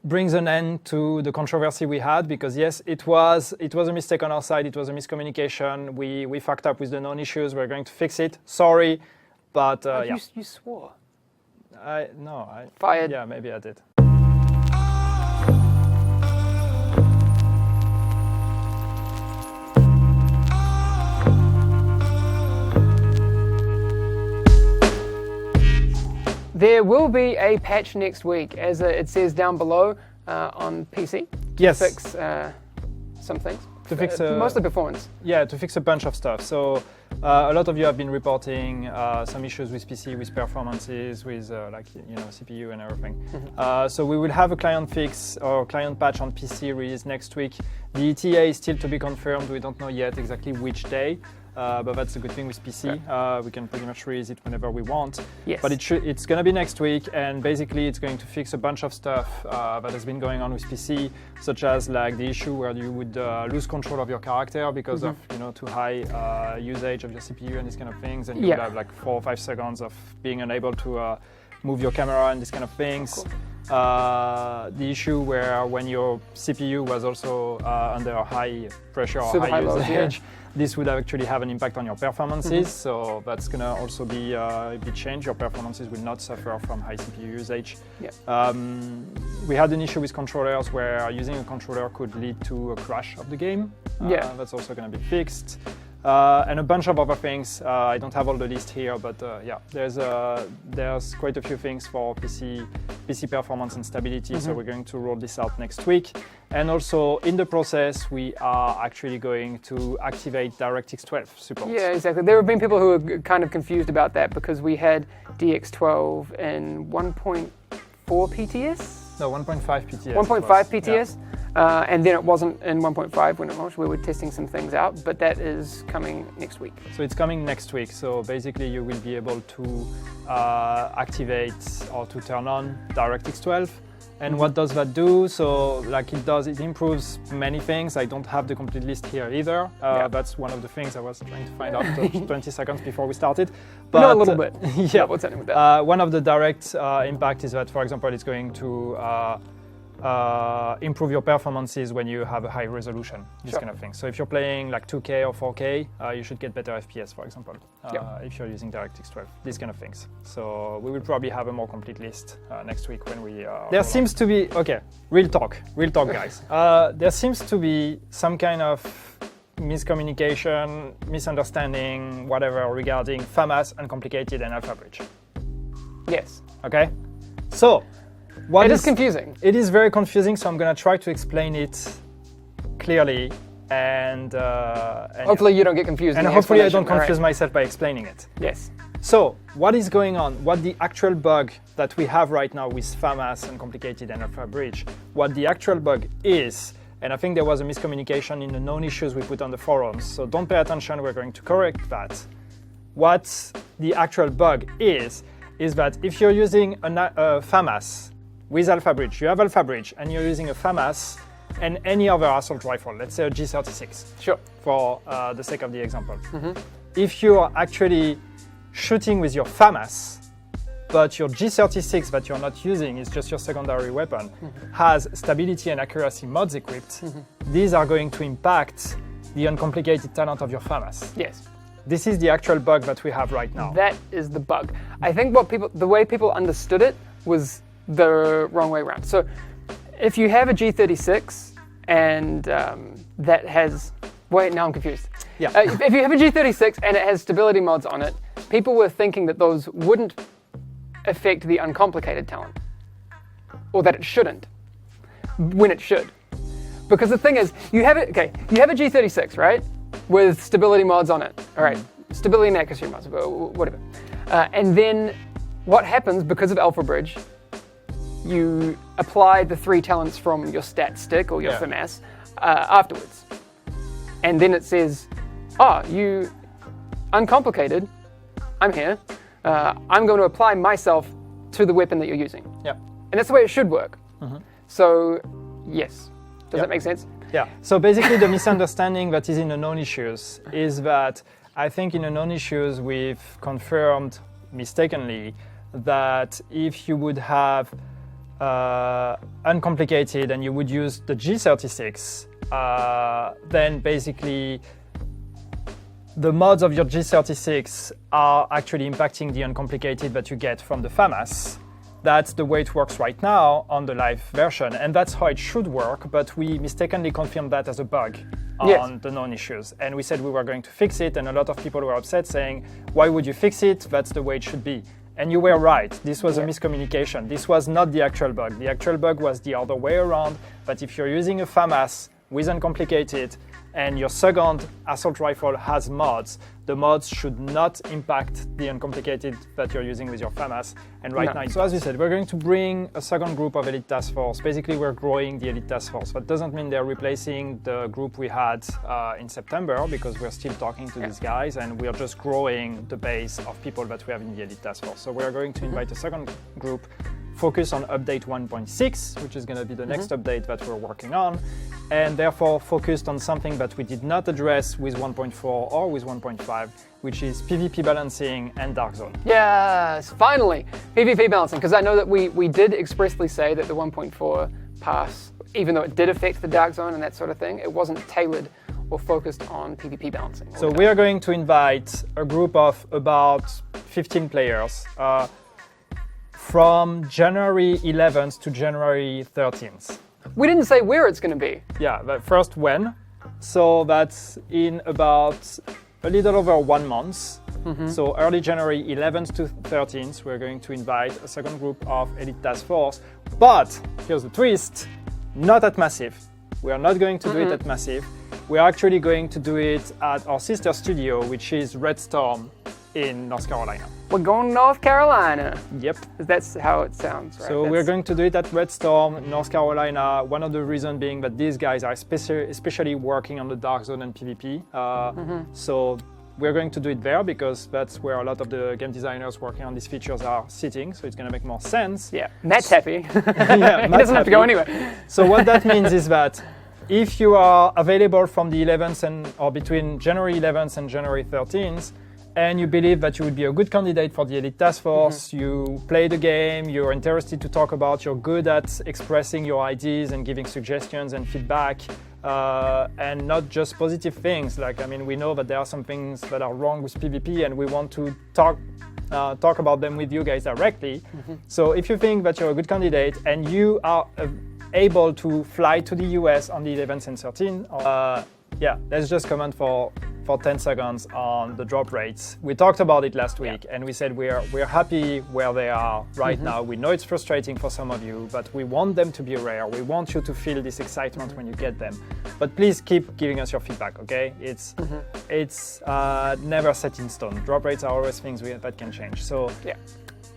brings an end to the controversy we had, because yes, it was a mistake on our side. It was a miscommunication. We fucked up with the known issues. We're going to fix it. Sorry, but yeah. You swore. No. Fired. Yeah, maybe I did. There will be a patch next week, as it says down below on PC. Yes. To fix some things. To fix mostly performance. Yeah, to fix a bunch of stuff. So a lot of you have been reporting some issues with PC, with performances, with CPU and everything. So we will have a client fix or client patch on PC release next week. The ETA is still to be confirmed. We don't know yet exactly which day. But that's a good thing with PC. Yeah. We can pretty much release it whenever we want. Yes. But it's going to be next week, and basically it's going to fix a bunch of stuff that has been going on with PC, such as like the issue where you would lose control of your character because of too high usage of your CPU and these kind of things, and you would have like 4 or 5 seconds of being unable to move your camera and these kind of things. Cool. The issue where when your CPU was also under high pressure or high usage, this would actually have an impact on your performances. So that's going to also be a big change. Your performances will not suffer from high CPU usage. Yeah. We had an issue with controllers where using a controller could lead to a crash of the game. That's also going to be fixed. And a bunch of other things. I don't have all the list here, but yeah, there's quite a few things for PC performance and stability. So we're going to roll this out next week. And also in the process, we are actually going to activate DirectX 12 support. Yeah, exactly. There have been people who are kind of confused about that because we had DX12 in 1.4 PTS. No, 1.5 PTS. 1.5 PTS. Yeah. And then it wasn't in 1.5 when it launched. We were testing some things out, but that is coming next week. So it's coming next week. So basically you will be able to activate or to turn on DirectX 12. And what does that do? So like it improves many things. I don't have the complete list here either. That's one of the things I was trying to find out 20 seconds before we started. But a little bit. Yeah. What's happening with that? One of the direct impact is that, for example, it's going to improve your performances when you have a high resolution, this kind of thing. So if you're playing like 2K or 4K, you should get better FPS, for example, if you're using DirectX 12, these kind of things. So we will probably have a more complete list next week when we There seems to be, real talk guys. There seems to be some kind of miscommunication, misunderstanding, whatever, regarding Famas, Uncomplicated, and alphabridge. Yes. Okay? So, it is confusing. It is very confusing, so I'm going to try to explain it clearly and hopefully you don't get confused. And hopefully I don't confuse myself by explaining it. Yes. So what is going on? What the actual bug that we have right now with Famas, Uncomplicated, and alphabridge, what the actual bug is, and I think there was a miscommunication in the known issues we put on the forums, so don't pay attention, we're going to correct that. What the actual bug is that if you're using a Famas with alphabridge, you have alphabridge, and you're using a Famas and any other assault rifle, let's say a G36, sure, for the sake of the example. If you are actually shooting with your Famas, but your G36 that you're not using is just your secondary weapon, has stability and accuracy mods equipped, these are going to impact the uncomplicated talent of your Famas. Yes. This is the actual bug that we have right now. That is the bug. I think the way people understood it was the wrong way around. So if you have a G36 and that has, wait, now I'm confused. Yeah. If you have a G36 and it has stability mods on it, people were thinking that those wouldn't affect the uncomplicated talent, or that it shouldn't, when it should. Because the thing is, you have a G36, right? With stability mods on it. All right, stability and accuracy mods, whatever. And then what happens because of alphabridge, you apply the 3 talents from your stat stick or your Famas afterwards. And then it says, you uncomplicated, I'm here. I'm going to apply myself to the weapon that you're using. Yeah. And that's the way it should work. So, yes. Does that make sense? Yeah. So basically the misunderstanding that is in the known issues is that I think in the known issues we've confirmed mistakenly that if you would have uncomplicated and you would use the G36, then basically the mods of your G36 are actually impacting the uncomplicated that you get from the Famas. That's the way it works right now on the live version, and that's how it should work, but we mistakenly confirmed that as a bug on the known issues. And we said we were going to fix it, and a lot of people were upset saying, why would you fix it? That's the way it should be. And you were right. This was a miscommunication. This was not the actual bug. The actual bug was the other way around, but if you're using a Famas with uncomplicated, and your second assault rifle has mods, the mods should not impact the uncomplicated that you're using with your Famas. And now, so as we said, we're going to bring a second group of Elite Task Force. Basically, we're growing the Elite Task Force. That doesn't mean they're replacing the group we had in September, because we're still talking to these guys, and we're just growing the base of people that we have in the Elite Task Force. So we're going to invite a second group, focus on update 1.6, which is going to be the next update that we're working on, and therefore focused on something that we did not address with 1.4 or with 1.5, which is PvP balancing and Dark Zone. Yes, finally, PvP balancing, because I know that we did expressly say that the 1.4 pass, even though it did affect the Dark Zone and that sort of thing, it wasn't tailored or focused on PvP balancing. So we are going to invite a group of about 15 players from January 11th to January 13th. We didn't say where it's going to be. Yeah, but first when. So that's in about a little over 1 month. So early January 11th to 13th, we're going to invite a second group of Elite Task Force. But here's the twist, not at Massive. We are not going to do it at Massive. We're actually going to do it at our sister studio, which is Red Storm in North Carolina. We're going to North Carolina. Yep. That's how it sounds, right? So we're going to do it at Red Storm, North Carolina. One of the reasons being that these guys are especially working on the Dark Zone and PvP. So we're going to do it there because that's where a lot of the game designers working on these features are sitting. So it's going to make more sense. Yeah, Matt's happy. Yeah, he doesn't have to go anywhere. So what that means is that if you are available from the 11th or between January 11th and January 13th, and you believe that you would be a good candidate for the Elite Task Force, you play the game, you're interested to talk about, you're good at expressing your ideas and giving suggestions and feedback, and not just positive things. Like, I mean, we know that there are some things that are wrong with PvP and we want to talk about them with you guys directly. So if you think that you're a good candidate and you are able to fly to the US on the 11th and 13th, yeah, let's just comment for 10 seconds on the drop rates. We talked about it last week, and we said we're happy where they are right now. We know it's frustrating for some of you, but we want them to be rare. We want you to feel this excitement when you get them. But please keep giving us your feedback, okay? It's never set in stone. Drop rates are always things that can change. So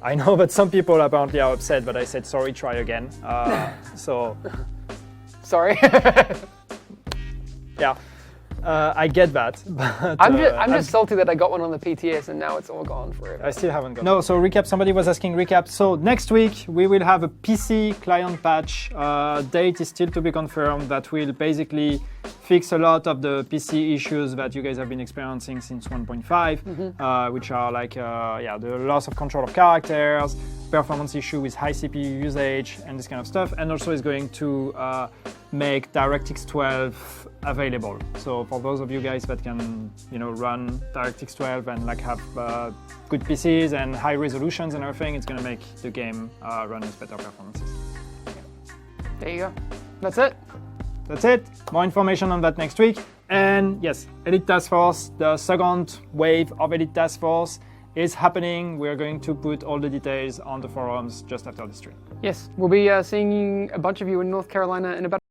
I know that some people apparently are upset, but I said, sorry, try again. So sorry. Yeah. I get that, but I'm just salty that I got one on the PTS and now it's all gone forever. I still haven't got No, so recap, somebody was asking recap. So next week we will have a PC client patch. Date is still to be confirmed that will basically fix a lot of the PC issues that you guys have been experiencing since 1.5, which are like the loss of control of characters, performance issue with high CPU usage, and this kind of stuff. And also is going to make DirectX 12 available. So for those of you guys that can, run DirectX 12 and like have good PCs and high resolutions and everything, it's going to make the game run with better performances. There you go. That's it. That's it. More information on that next week. And yes, Elite Task Force, the second wave of Elite Task Force is happening. We're going to put all the details on the forums just after the stream. Yes, we'll be seeing a bunch of you in North Carolina in about